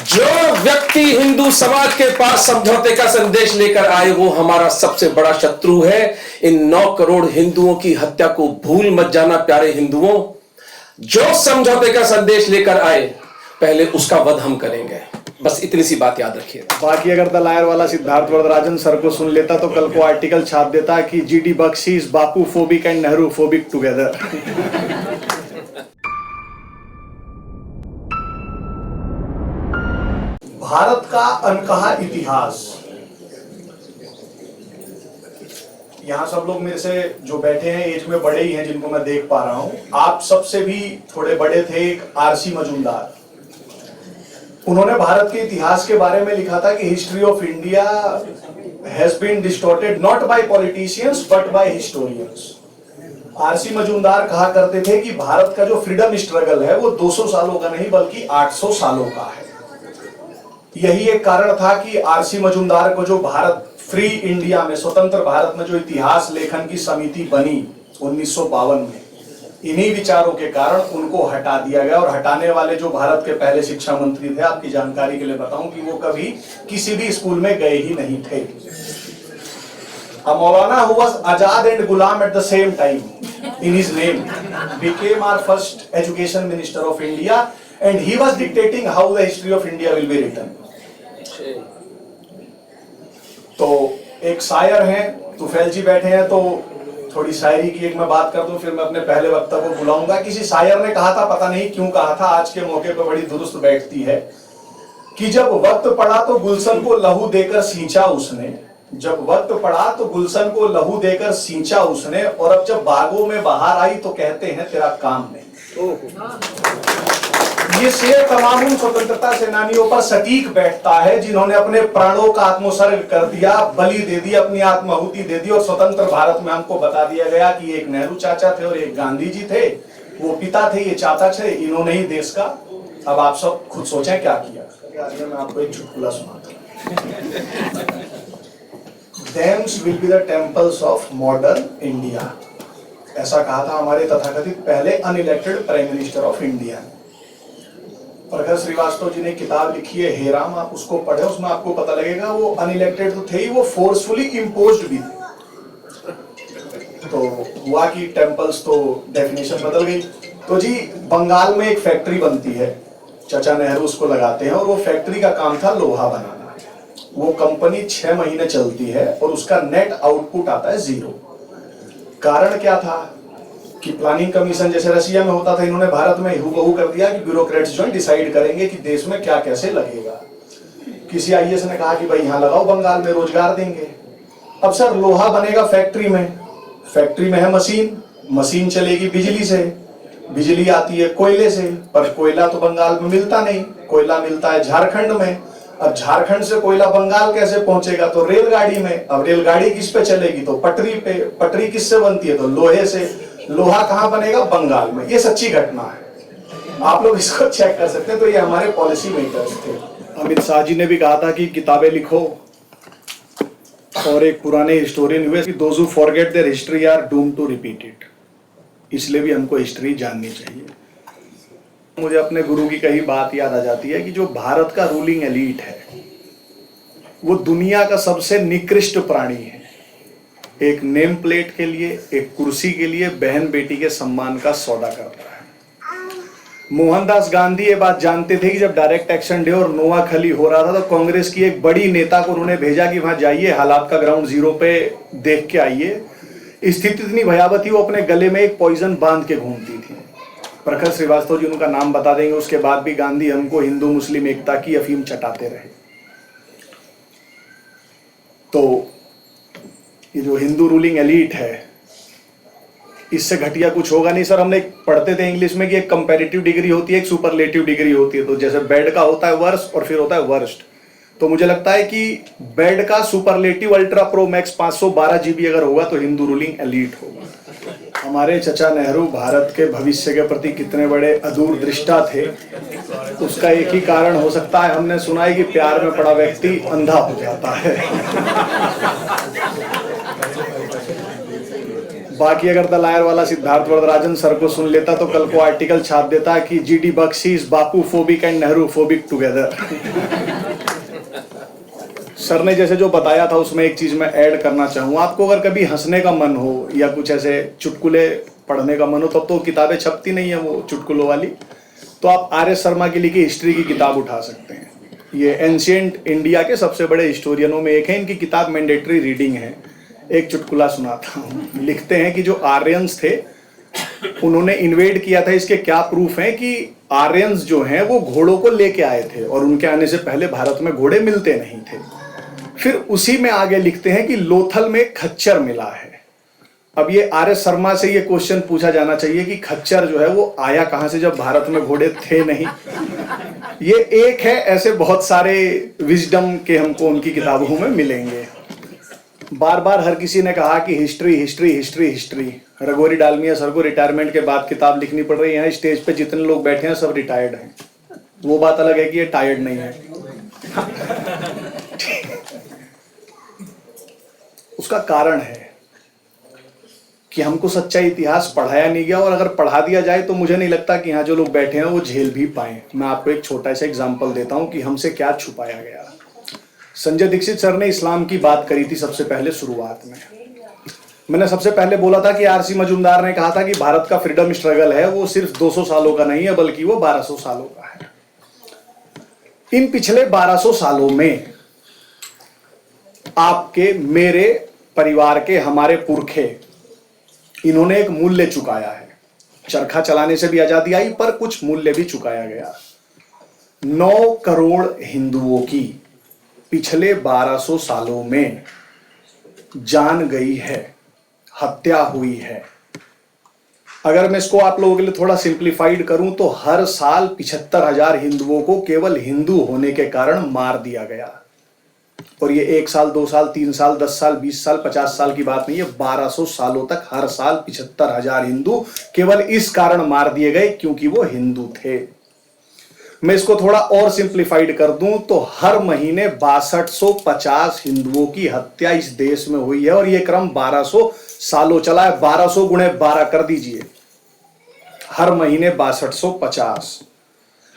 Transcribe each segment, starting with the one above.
जो व्यक्ति हिंदू समाज के पास समझौते का संदेश लेकर आए वो हमारा सबसे बड़ा शत्रु है। इन 9 करोड़ हिंदुओं की हत्या को भूल मत जाना प्यारे हिंदुओं। जो समझौते का संदेश लेकर आए पहले उसका वध हम करेंगे। बस इतनी सी बात याद रखिएगा। बाकी अगर द लायर वाला सिद्धार्थ वरदराजन सर को सुन लेता तो कल को आर्टिकल छाप देता कि GD Bakshi is Bapu phobic and Nehru phobic together. Bharat का अनकहा इतिहास। यहाँ सब लोग मेरे से जो बैठे हैं एज में बड़े ही हैं, जिनको मैं देख पा रहा हूं। आप सबसे भी थोड़े बड़े थे एक आरसी मजूमदार। उन्होंने भारत के इतिहास के बारे में लिखा था कि history of India has been distorted not by politicians but by historians. RC Majumdar कहा करते थे कि भारत का जो फ्रीडम स्ट्रगल है वो 200 सालों का नहीं बल्कि 800 सालों का है। यही एक कारण था कि आरसी मजूमदार को जो भारत फ्री इंडिया में, स्वतंत्र भारत में जो इतिहास लेखन की समिति बनी 1952 में, इन्हीं विचारों के कारण उनको हटा दिया गया। और हटाने वाले जो भारत के पहले शिक्षा मंत्री थे, आपकी जानकारी के लिए बताऊं कि वो कभी किसी भी स्कूल में गए ही नहीं थे। मौलाना who was Azad and Ghulam at the same time in his name became our first education minister of India and he was dictating how the history of India will be written. तो एक शायर हैं, तुफैल जी बैठे हैं, तो थोड़ी शायरी की एक मैं बात कर दूं, फिर मैं अपने पहले वक्तव्य को बुलाऊंगा। किसी शायर ने कहा था, पता नहीं क्यों कहा था, आज के मौके पर बड़ी दुरुस्त बैठती है, कि जब वक्त पड़ा तो गुलशन को लहू देकर सींचा उसने, जब वक्त पड़ा तो गुलशन को लहू देकर सींचा उसने, और अब जब बागों में बाहर आई तो कहते हैं तेरा काम नहीं। ये शेर तमाम उन स्वतंत्रता सेनानियों पर सटीक बैठता है जिन्होंने अपने प्राणों का आत्मोत्सर्ग कर दिया, बलि दे दी, अपनी आत्माहुति दे दी। और स्वतंत्र भारत में हमको बता दिया गया कि एक नेहरू चाचा थे और एक गांधी जी थे, वो पिता थे, ये चाचा थे, इन्होंने ही देश का, अब आप सब खुद सोचें क्या किया। आज मैं आपको एक चुटकुला सुनाता हूं। Dams will be the temples of modern India, ऐसा कहा था हमारे तथाकथित पहले unelected prime minister of India. प्रखर श्रीवास्तव जी ने किताब लिखी है हेराम, आप उसको पढ़े, उसमें आपको पता लगेगा वो अनइलेक्टेड तो थे ही, वो फोर्सफुली इम्पोज्ड भी थे। तो हुआ कि टेम्पल्स तो डेफिनेशन बदल गई। तो जी बंगाल में एक फैक्ट्री बनती है, चाचा नेहरू उसको लगाते हैं, और वो फैक्ट्री का काम था लोहा बनाना। वो कंपनी 6 महीने चलती है और उसका नेट आउटपुट आता है 0। कारण क्या था कि प्लानिंग कमीशन जैसे रशिया में होता था, इन्होंने भारत में हूबहू कर दिया कि ब्यूरोक्रेट्स जो है डिसाइड करेंगे कि देश में क्या कैसे लगेगा। किसी आईएएस ने कहा कि भाई यहाँ लगाओ, बंगाल में रोजगार देंगे। अब सर लोहा बनेगा फैक्ट्री में, फैक्ट्री में है मशीन, मशीन चलेगी बिजली से, बिजली आती है कोयले से, पर कोयला तो बंगाल में मिलता नहीं, कोयला मिलता है झारखंड में। अब झारखंड से कोयला बंगाल कैसे पहुंचेगा, तो रेलगाड़ी में। अब रेलगाड़ी किस पे चलेगी, तो पटरी पे। पटरी किससे बनती है, तो लोहे से। लोहा कहां बनेगा, बंगाल में। ये सच्ची घटना है, आप लोग इसको चेक कर सकते हैं। तो ये हमारे पॉलिसी मेकर्स थे। अमित शाह जी ने भी कहा था कि किताबें लिखो, और एक पुराने हिस्टोरियन हुए कि those who forget their history are doomed to repeat it. इसलिए भी हमको हिस्ट्री जाननी चाहिए। मुझे अपने गुरु की कही बात याद आ जाती है कि जो भारत का रूलिंग एलीट है वो दुनिया का सबसे निकृष्ट प्राणी है। एक नेम प्लेट के लिए, एक कुर्सी के लिए बहन बेटी के सम्मान का सौदा करता है। मोहनदास गांधी ये बात जानते थे कि जब डायरेक्ट एक्शन डे और नोआखली हो रहा था तो कांग्रेस की एक बड़ी नेता को उन्होंने भेजा कि वहां जाइए, हालात का ग्राउंड जीरो पे देख के आइए। स्थिति इतनी भयावह थी, वो अपने गले में एक पॉइजन बांध के घूमती थी। प्रखर श्रीवास्तव जी उनका नाम बता देंगे। उसके बाद भी गांधी हमको हिंदू मुस्लिम एकता की अफीम चटाते रहे। तो ये जो हिंदू रूलिंग एलीट है, इससे घटिया कुछ होगा नहीं। सर हमने पढ़ते थे इंग्लिश में कि एक कंपैरेटिव डिग्री होती है, एक सुपरलेटिव डिग्री होती है। तो जैसे बेड का होता है वर्स्ट और फिर होता है वर्स्ट, तो मुझे लगता है कि बेड का superlative ultra pro max 512 GB अगर होगा तो हिंदू रूलिंग एलीट होगा। हमारे चचा नेहरू भारत के भविष्य के प्रति कितने बड़े अदूरदृष्टा थे, उसका एक ही कारण हो सकता है, हमने सुना है कि प्यार में पड़ा व्यक्ति अंधा हो जाता है। बाकी अगर द लायर वाला सिद्धार्थ वरदराजन सर को सुन लेता तो कल को आर्टिकल छाप देता कि GD Bakshi is Bapu phobic and Nehru phobic together. Sir ने जैसे जो बताया था उसमें एक चीज मैं ऐड करना चाहूंगा। आपको अगर कभी हंसने का मन हो या कुछ ऐसे चुटकुले पढ़ने का मन हो, तब तो किताबें छपती नहीं है वो चुटकुलों वाली, तो आप आर एस शर्मा की लिखी हिस्ट्री की किताब उठा सकते हैं। ये एंशिएंट इंडिया के सबसे बड़े हिस्टोरियनों में एक है, इनकी किताब मैंडेटरी रीडिंग है। एक चुटकुला सुनाता हूँ। लिखते हैं कि जो आर्यंस थे उन्होंने इन्वेड किया था। इसके क्या प्रूफ हैं कि आर्यंस जो हैं वो घोड़ों को लेके आए थे और उनके आने से पहले भारत में घोड़े मिलते नहीं थे। फिर उसी में आगे लिखते हैं कि लोथल में खच्चर मिला है। अब ये आर एस शर्मा से ये क्वेश्चन पूछा जाना चाहिए कि खच्चर जो है वो आया कहां से जब भारत में घोड़े थे नहीं। ये एक है, ऐसे बहुत सारे विजडम के हमको उनकी किताबों में मिलेंगे। बार बार हर किसी ने कहा कि हिस्ट्री हिस्ट्री हिस्ट्री हिस्ट्री। रघुवरी डालमिया सर को रिटायरमेंट के बाद किताब लिखनी पड़ रही है। यहाँ स्टेज पे जितने लोग बैठे हैं सब रिटायर्ड हैं। वो बात अलग है कि ये टायर्ड नहीं है। उसका कारण है कि हमको सच्चा इतिहास पढ़ाया नहीं गया, और अगर पढ़ा दिया जाए तो मुझे नहीं लगता कि यहाँ जो लोग बैठे हैं वो झेल भी पाए। मैं आपको एक छोटा सा एग्जांपल देता हूं कि हमसे क्या छुपाया गया। संजय दीक्षित सर ने इस्लाम की बात करी थी सबसे पहले शुरुआत में। मैंने सबसे पहले बोला था कि आरसी मजूमदार ने कहा था कि भारत का फ्रीडम स्ट्रगल है वो सिर्फ 200 सालों का नहीं है बल्कि वो 1200 सालों का है। इन पिछले 1200 सालों में आपके, मेरे परिवार के, हमारे पुरखे, इन्होंने एक मूल्य चुकाया है। चरखा चलाने से भी आजादी आई, पर कुछ मूल्य भी चुकाया गया। 9 करोड़ हिंदुओं की पिछले 1200 सालों में जान गई है, हत्या हुई है। अगर मैं इसको आप लोगों के लिए थोड़ा सिंप्लीफाइड करूं तो हर साल 75,000 हिंदुओं को केवल हिंदू होने के कारण मार दिया गया। और ये 1 साल, 2 साल, 3 साल, 10 साल, 20 साल, 50 साल की बात नहीं है। 1200 सालों तक हर साल 75,000 हिंदू केवल इस कारण मार दिए गए क्योंकि वो हिंदू थे। मैं इसको थोड़ा और सिंप्लीफाइड कर दूं तो हर महीने 6250 हिंदुओं की हत्या इस देश में हुई है, और ये क्रम 1200 सालों चला है। 1200 गुणे 12 कर दीजिए, हर महीने 6250।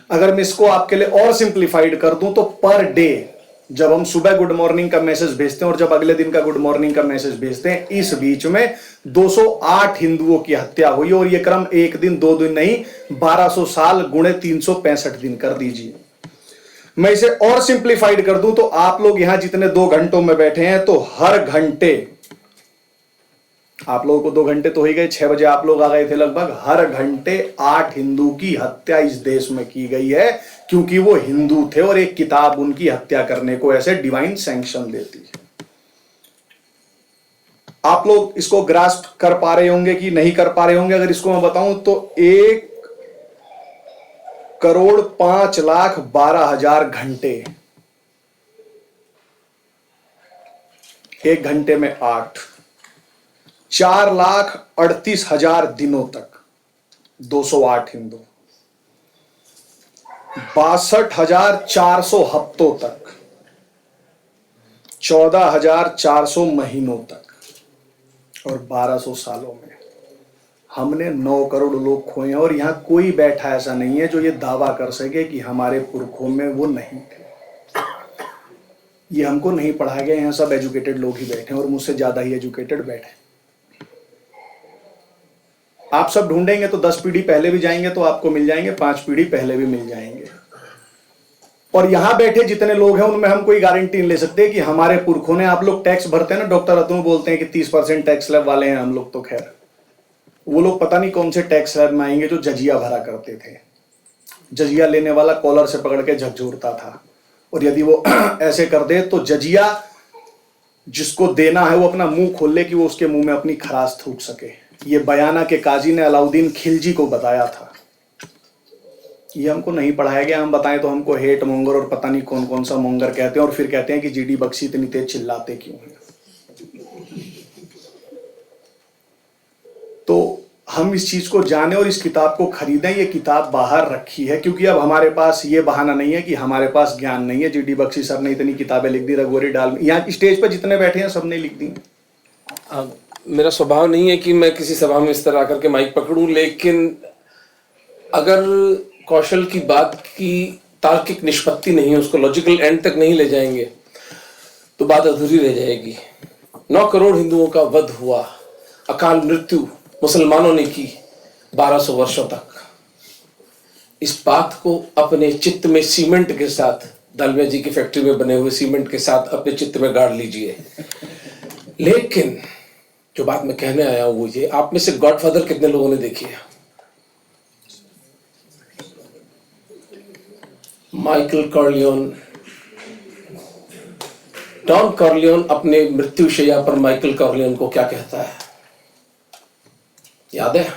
अगर मैं इसको आपके लिए और सिंप्लीफाइड कर दूं तो पर डे, जब हम सुबह गुड मॉर्निंग का मैसेज भेजते हैं और जब अगले दिन का गुड मॉर्निंग का मैसेज भेजते हैं, इस बीच में 208 हिंदुओं की हत्या हुई। और यह क्रम 1 दिन 2 दिन नहीं, 1200 साल गुणे 365 दिन कर दीजिए। मैं इसे और सिंप्लीफाइड कर दूं तो आप लोग यहां जितने 2 घंटों में बैठे हैं तो हर घंटे, आप लोगों को 2 घंटे तो हो ही गए, 6 बजे आप लोग आ गए थे लगभग, हर घंटे 8 हिंदू की हत्या इस देश में की गई है क्योंकि वो हिंदू थे और एक किताब उनकी हत्या करने को ऐसे डिवाइन सैंक्शन देती है। आप लोग इसको ग्रास्प कर पा रहे होंगे कि नहीं कर पा रहे होंगे? अगर इसको मैं बताऊं तो 1,05,12,000 घंटे, 1 घंटे में 8, 4,38,000 दिनों तक 208 हिंदू, 62,400 हफ्तों तक, 14,400 महीनों तक, और 1200 सालों में हमने 9 करोड़ लोग खोए हैं। और यहां कोई बैठा ऐसा नहीं है जो ये दावा कर सके कि हमारे पुरखों में वो नहीं थे। ये हमको नहीं पढ़ाया गया। यहाँ सब एजुकेटेड लोग ही बैठे हैं और मुझसे ज्यादा ही एजुकेटेड बैठे। आप सब ढूंढेंगे तो 10 पीढ़ी पहले भी जाएंगे तो आपको मिल जाएंगे, 5 पीढ़ी पहले भी मिल जाएंगे। और यहां बैठे जितने लोग हैं उनमें हम कोई गारंटी नहीं ले सकते कि हमारे पुरखों ने, आप लोग टैक्स भरते हैं ना, डॉक्टर अतुल बोलते हैं कि 30% टैक्स स्लैब वाले हैं हम लोग, तो खैर वो लोग पता नहीं कौन से टैक्स स्लैब में आएंगे जो जजिया भरा करते थे। जजिया लेने वाला कॉलर से पकड़ के झकझोरता था, और यदि वो ऐसे कर दे तो जजिया जिसको देना है वो अपना मुंह खोल ले कि वो उसके मुंह में अपनी खराश थूक सके। ये बयाना के काजी ने अलाउद्दीन खिलजी को बताया था। ये हमको नहीं पढ़ाया गया। हम बताएं तो हमको हेट मोंगर और पता नहीं कौन कौन सा मोंगर कहते हैं, और फिर कहते हैं कि जीडी बख्शी इतनी तेज चिल्लाते क्यों हैं। तो हम इस चीज को जाने और इस किताब को खरीदें। ये किताब बाहर रखी है क्योंकि अब हमारे पास ये बहाना नहीं है कि हमारे पास ज्ञान नहीं है। जीडी बख्शी सर ने इतनी किताबें लिख दी, रघुवरी डालमिया, यहाँ स्टेज पर जितने बैठे हैं सबने लिख दी। मेरा स्वभाव नहीं है कि मैं किसी सभा में इस तरह आकर के माइक पकड़ूं, लेकिन अगर कौशल की बात की तार्किक निष्पत्ति नहीं है, उसको लॉजिकल एंड तक नहीं ले जाएंगे तो बात अधूरी रह जाएगी। 9 करोड़ हिंदुओं का वध हुआ, अकाल मृत्यु मुसलमानों ने की 1200 वर्षों तक। इस बात को अपने चित्त में सीमेंट के साथ, दालमिया जी की फैक्ट्री में बने हुए सीमेंट के साथ अपने चित्त में गाड़ लीजिए। लेकिन जो बात मैं कहने आया हूं वो ये, आप में से गॉडफादर कितने लोगों ने देखी है? माइकल कॉर्लियोन, डॉन कॉर्लियोन अपने मृत्युशैया पर माइकल कॉर्लियोन को क्या कहता है, याद है?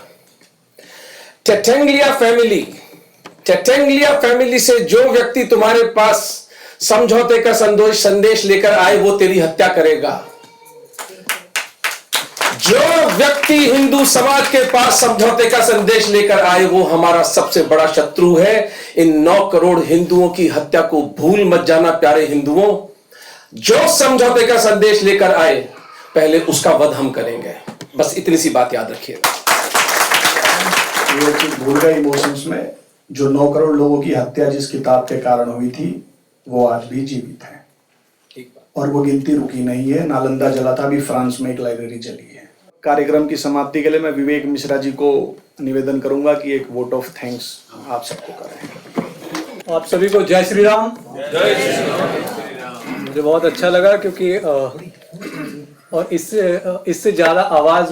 टेटेंगलिया फैमिली से जो व्यक्ति तुम्हारे पास समझौते का संदेश लेकर आए वो तेरी हत्या करेगा। जो व्यक्ति हिंदू समाज के पास समझौते का संदेश लेकर आए वो हमारा सबसे बड़ा शत्रु है। इन 9 करोड़ हिंदुओं की हत्या को भूल मत जाना प्यारे हिंदुओं। जो समझौते का संदेश लेकर आए पहले उसका वध हम करेंगे। बस इतनी सी बात याद रखिएगा। ये चीज भूल गए इमोशंस में। जो 9 करोड़ लोगों की हत्या जिस किताब के कारण हुई थी वो आज भी जीवित है और वो गिनती रुकी नहीं है। नालंदा जला था, अभी फ्रांस में एक लाइब्रेरी चली है। कार्यक्रम की समाप्ति के लिए मैं विवेक मिश्रा जी को निवेदन करूंगा कि एक वोट ऑफ थैंक्स आप सबको करें। आप सभी को जय श्री राम। मुझे बहुत अच्छा लगा क्योंकि और इससे ज़्यादा आवाज़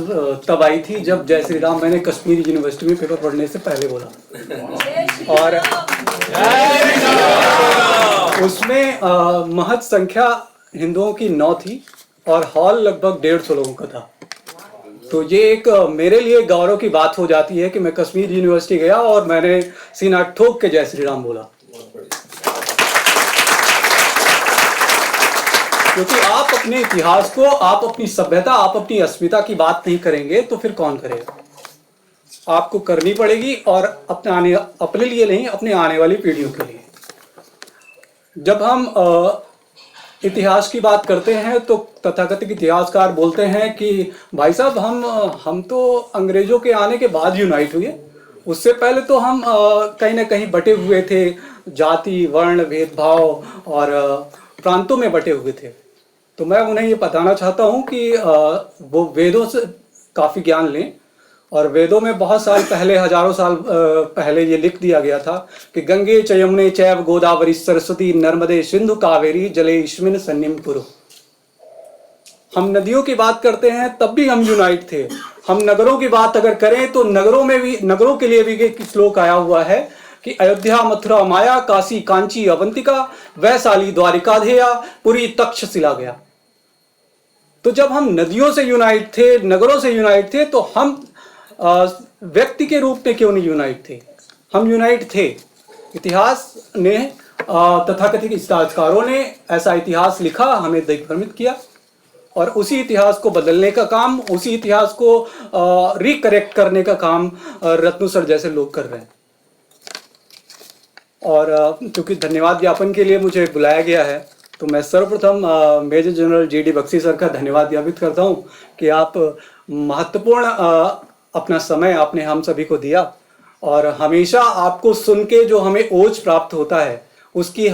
तब आई थी जब जय श्री राम मैंने कश्मीर यूनिवर्सिटी में पेपर पढ़ने से पहले बोला और उसमें महत संख्या हिंदुओं की 9 थी और हॉल लगभग 150 लोगों का था। तो ये एक मेरे लिए गौरव की बात हो जाती है कि मैं कश्मीर यूनिवर्सिटी गया और मैंने सीना ठोक के जय श्री राम बोला। क्योंकि आप अपने इतिहास को, आप अपनी सभ्यता, आप अपनी अस्मिता की बात नहीं करेंगे तो फिर कौन करेगा? आपको करनी पड़ेगी और अपने लिए नहीं, अपने आने वाली पीढ़ियों के लिए। जब हम इतिहास की बात करते हैं तो तथाकथित इतिहासकार बोलते हैं कि भाई साहब हम तो अंग्रेजों के आने के बाद यूनाइट हुए, उससे पहले तो हम कहीं ना कहीं बटे हुए थे, जाति वर्ण भेदभाव और प्रांतों में बटे हुए थे। तो मैं उन्हें ये बताना चाहता हूँ कि वो वेदों से काफ़ी ज्ञान लें और वेदों में बहुत साल पहले, हजारों साल पहले ये लिख दिया गया था कि गंगे च यमुने चैव गोदावरी सरस्वती नर्मदे सिंधु कावेरी जलेस्मिन् सन्निधिं कुरु। हम नदियों की बात करते हैं तब भी हम यूनाइट थे। हम नगरों की बात अगर करें तो नगरों के लिए भी एक श्लोक आया हुआ है कि अयोध्या मथुरा माया काशी कांची अवंतिका वैशाली द्वारिका धेया पुरी तक्षशिला गया। तो जब हम नदियों से यूनाइट थे, नगरों से यूनाइट थे, तो हम व्यक्ति के रूप में क्यों नहीं यूनाइट थे? हम यूनाइट थे। इतिहास ने, तथाकथित इतिहासकारों ने ऐसा इतिहास लिखा, हमें दिग्भ्रमित किया और उसी इतिहास को बदलने का काम, उसी इतिहास को रिकरेक्ट करने का काम रत्नू सर जैसे लोग कर रहे हैं। और क्योंकि धन्यवाद ज्ञापन के लिए मुझे बुलाया गया है तो मैं सर्वप्रथम major general G D Bakshi sir का धन्यवाद ज्ञापित करता हूं कि आप महत्वपूर्ण अपना समय आपने हम सभी को दिया और हमेशा आपको सुन के जो हमें ओज प्राप्त होता है उसको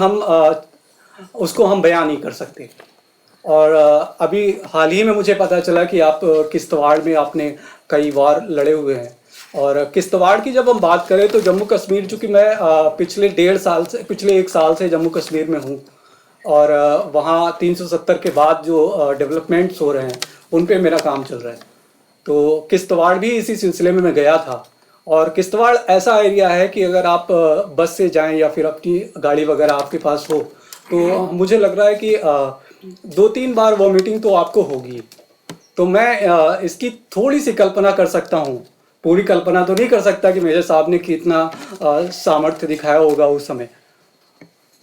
हम बयान नहीं कर सकते। और अभी हाल ही में मुझे पता चला कि आप किश्तवाड़ में आपने कई वार लड़े हुए हैं और किश्तवाड़ की जब हम बात करें तो जम्मू कश्मीर, चूँकि मैं पिछले 1 साल से जम्मू कश्मीर में हूँ और वहाँ 370 के बाद जो डेवलपमेंट्स हो रहे हैं उन पे मेरा काम चल रहा है। तो किश्तवाड़ भी इसी सिलसिले में मैं गया था और किश्तवाड़ ऐसा एरिया है कि अगर आप बस से जाएं या फिर अपनी गाड़ी वगैरह आपके पास हो तो मुझे लग रहा है कि 2-3 बार वॉमिटिंग तो आपको होगी। तो मैं इसकी थोड़ी सी कल्पना कर सकता हूँ, पूरी कल्पना तो नहीं कर सकता कि मेजर साहब ने कितना सामर्थ्य दिखाया होगा उस समय।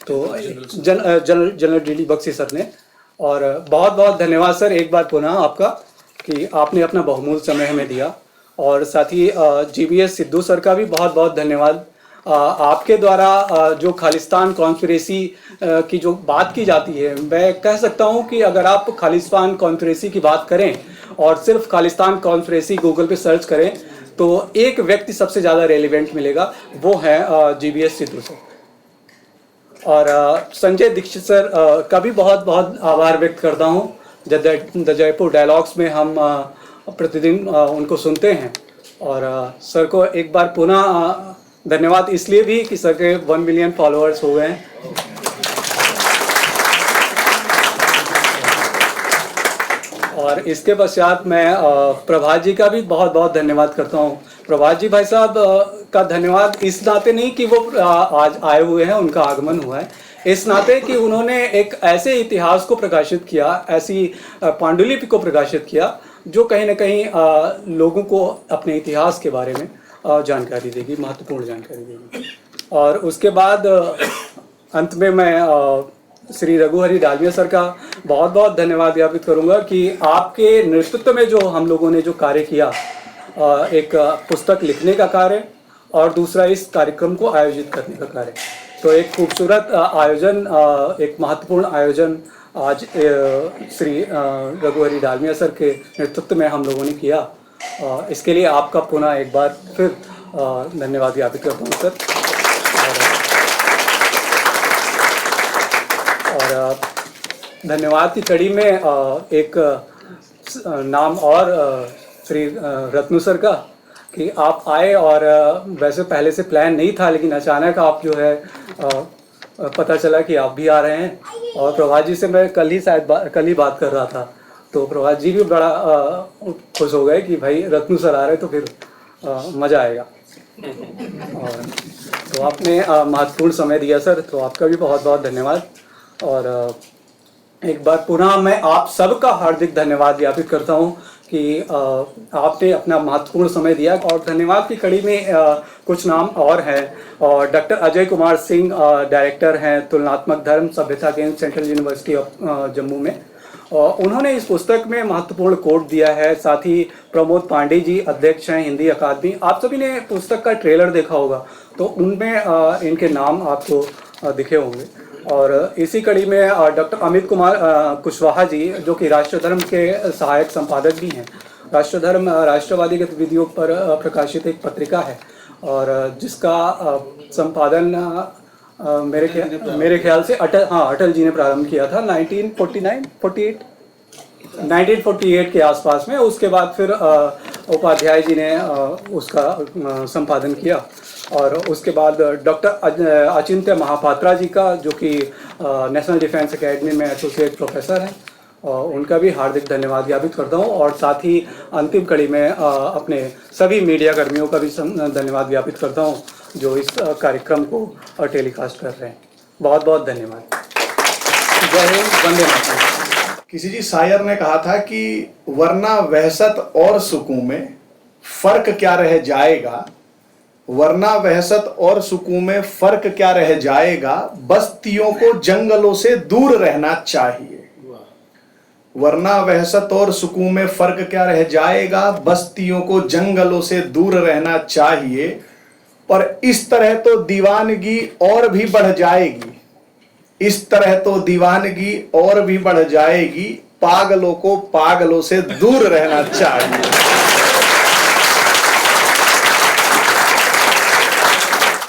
तो general D D Bakshi sir ने, और बहुत बहुत धन्यवाद सर एक बार पुनः आपका कि आपने अपना बहुमूल्य समय हमें दिया। और साथ ही GBS सिद्धू सर का भी बहुत बहुत धन्यवाद। आपके द्वारा जो खालिस्तान कॉन्स्पिरेसी की जो बात की जाती है, मैं कह सकता हूं कि अगर आप खालिस्तान कॉन्स्पिरेसी की बात करें और सिर्फ खालिस्तान कॉन्स्पिरेसी गूगल पे सर्च करें तो एक व्यक्ति सबसे ज़्यादा रेलिवेंट मिलेगा, वो है GBS सिद्धू सर। और संजय दीक्षित सर का भी बहुत बहुत आभार व्यक्त करता हूँ। द जयपुर डायलॉग्स में हम प्रतिदिन उनको सुनते हैं, और सर को एक बार पुनः धन्यवाद इसलिए भी कि सर के 1 मिलियन फॉलोअर्स हो गए हैं। और इसके पश्चात मैं प्रभात जी का भी बहुत बहुत धन्यवाद करता हूँ। प्रभात जी भाई साहब का धन्यवाद इस नाते नहीं कि वो आज आए हुए हैं, उनका आगमन हुआ है, इस नाते कि उन्होंने एक ऐसे इतिहास को प्रकाशित किया, ऐसी पांडुलिपि को प्रकाशित किया जो कहीं ना कहीं लोगों को अपने इतिहास के बारे में जानकारी देगी, महत्वपूर्ण जानकारी देगी। और उसके बाद अंत में मैं श्री रघुहरी डालमिया सर का बहुत बहुत धन्यवाद ज्ञापित करूंगा कि आपके नेतृत्व में जो हम लोगों ने जो कार्य किया, एक पुस्तक लिखने का कार्य और दूसरा इस कार्यक्रम को आयोजित करने का कार्य, तो एक खूबसूरत आयोजन, एक महत्वपूर्ण आयोजन आज श्री रघुहरी डालमिया सर के नेतृत्व में हम लोगों ने किया। इसके लिए आपका पुनः एक बार फिर धन्यवाद ज्ञापित करता हूँ सर। और धन्यवाद की कड़ी में एक नाम और श्री रत्नू सर का कि आप आए, और वैसे पहले से प्लान नहीं था लेकिन अचानक आप जो है पता चला कि आप भी आ रहे हैं। और प्रभात जी से मैं कल ही बात कर रहा था, तो प्रभात जी भी बड़ा खुश हो गए कि भाई रत्नू सर आ रहे तो फिर मज़ा आएगा। और तो आपने महत्वपूर्ण समय दिया सर, तो आपका भी बहुत बहुत धन्यवाद। और एक बार पुनः मैं आप सबका हार्दिक धन्यवाद ज्ञापित करता हूं कि आपने अपना महत्वपूर्ण समय दिया। और धन्यवाद की कड़ी में कुछ नाम और हैं, और डॉक्टर अजय कुमार सिंह डायरेक्टर हैं तुलनात्मक धर्म सभ्यता केंद्र सेंट्रल यूनिवर्सिटी ऑफ जम्मू में, और उन्होंने इस पुस्तक में महत्वपूर्ण कोट दिया है। साथ ही प्रमोद पांडे जी अध्यक्ष हैं हिंदी अकादमी, आप सभी ने पुस्तक का ट्रेलर देखा होगा तो उनमें इनके नाम आपको दिखे होंगे। और इसी कड़ी में डॉक्टर अमित कुमार कुशवाहा जी, जो कि राष्ट्रधर्म के सहायक संपादक भी हैं। राष्ट्रधर्म राष्ट्रवादी गतिविधियों पर प्रकाशित एक पत्रिका है, और जिसका संपादन मेरे ख्याल से अटल जी ने प्रारंभ किया था 1948 के आसपास में। उसके बाद फिर उपाध्याय जी ने उसका संपादन किया, और उसके बाद डॉक्टर अचिंत्य महापात्रा जी का, जो कि नेशनल डिफेंस एकेडमी में एसोसिएट प्रोफेसर हैं, उनका भी हार्दिक धन्यवाद ज्ञापित करता हूं। और साथ ही अंतिम कड़ी में अपने सभी मीडिया कर्मियों का भी धन्यवाद ज्ञापित करता हूं जो इस कार्यक्रम को टेलीकास्ट कर रहे हैं। बहुत बहुत धन्यवाद। जय हिंद, वंदे मातरम। किसी जी शायर ने कहा था कि वरना वहशत और सुकून में फर्क क्या रह जाएगा, वरना वहशत और सुकून में फर्क क्या रह जाएगा, बस्तियों को जंगलों से दूर रहना चाहिए। वरना वहशत और सुकून में फर्क क्या रह जाएगा, बस्तियों को जंगलों से दूर रहना चाहिए। पर इस तरह तो दीवानगी और भी बढ़ जाएगी, इस तरह तो दीवानगी और भी बढ़ जाएगी, पागलों को पागलों से दूर रहना चाहिए।